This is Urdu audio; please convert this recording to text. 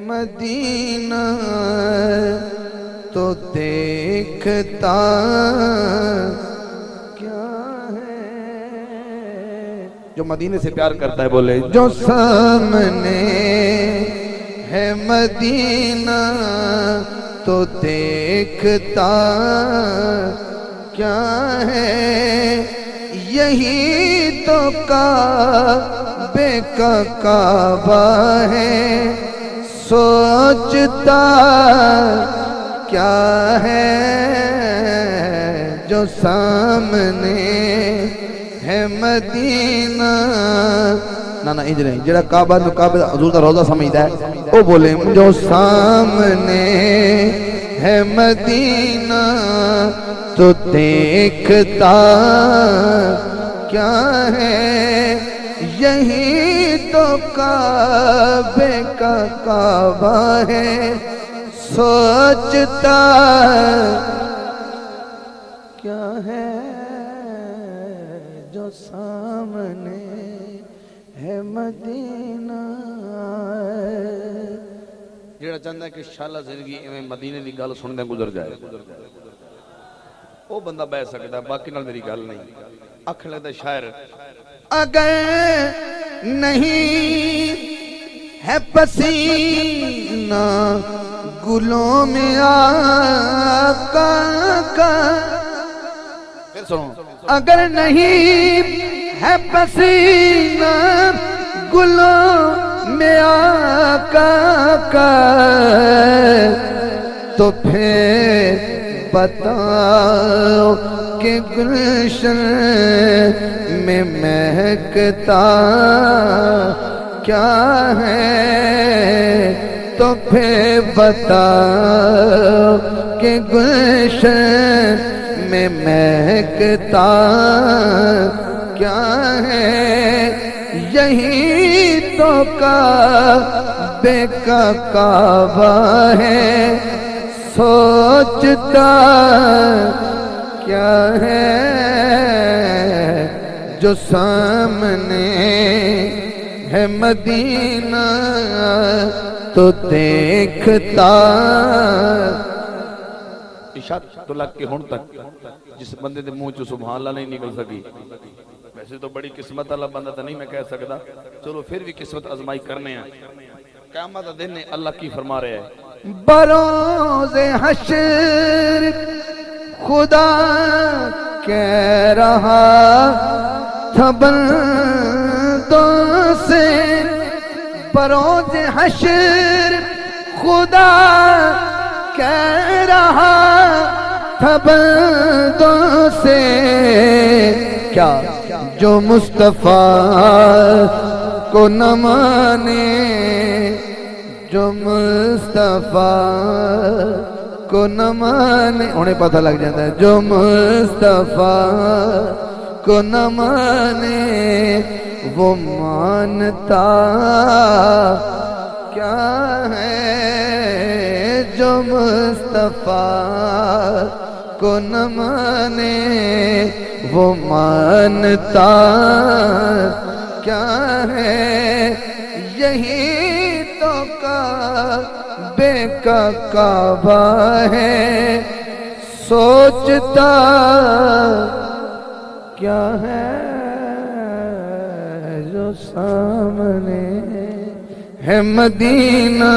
مدینہ تو دیکھتا کیا ہے. جو مدینے سے پیار کرتا ہے بولے جو سامنے ہے مدینہ تو دیکھتا کیا ہے. یہی تو کعبے کا کعبہ ہے سوچتا کیا ہے. جو سامنے ہے مدینہ نا انج نہیں جڑا کعبہ تو کعبہ حضور دا روضہ سمجھدا ہے او بولے جو سامنے ہے مدینہ تو دیکھتا کیا ہے. یہی تو کعبے کا کعبہ ہے سوچتا کیا ہے. جو سامنے ہے مدینہ. جیڑا چاہتا ہے کہ شالا زندگی میں مدینے دی گل سن دے گزر جائے وہ بندہ بہ سکتا ہے باقی نال میری گل نہیں. اکھ لگتا شاعر اگر نہیں ہے پسینہ گلوں میں آقا کا. پھر سنو اگر نہیں ہے پسینہ گلوں میں آقا کا تو پھر بتاؤ کہ گلشن میں مہکتا کیا ہے. تو پھر بتاؤ کہ گلشن میں مہکتا کیا ہے. یہی تو کعبے کا کعبہ ہے سوچتا کیا ہے. جو سامنے ہے مدینہ تو دیکھتا. اشارت تو لگ کے ہون تک جس بندے دے منہ چ سبحان اللہ نہیں نکل سکی. ویسے تو بڑی قسمت والا بندہ تو نہیں میں کہہ سکتا. چلو پھر بھی قسمت آزمائی کرنے ہیں. قیامت کا دن اللہ کی فرما رہے ہیں بروز حشر خدا کہہ رہا تھا بندوں سے. بروز حشر خدا کہہ رہا تھا بندوں سے کیا جو مصطفیٰ کو نہ مانے جو مصطفیٰ کو نہ مانے انہیں پتہ لگ جاتا ہے. جو مصطفیٰ کو نہ مانے وہ مانتا کیا ہے. جو مصطفیٰ کو نہ مانے وہ مانتا کیا ہے. یہی تو کعبے کا کعبہ ہے سوچتا کیا ہے. جو سامنے ہے مدینہ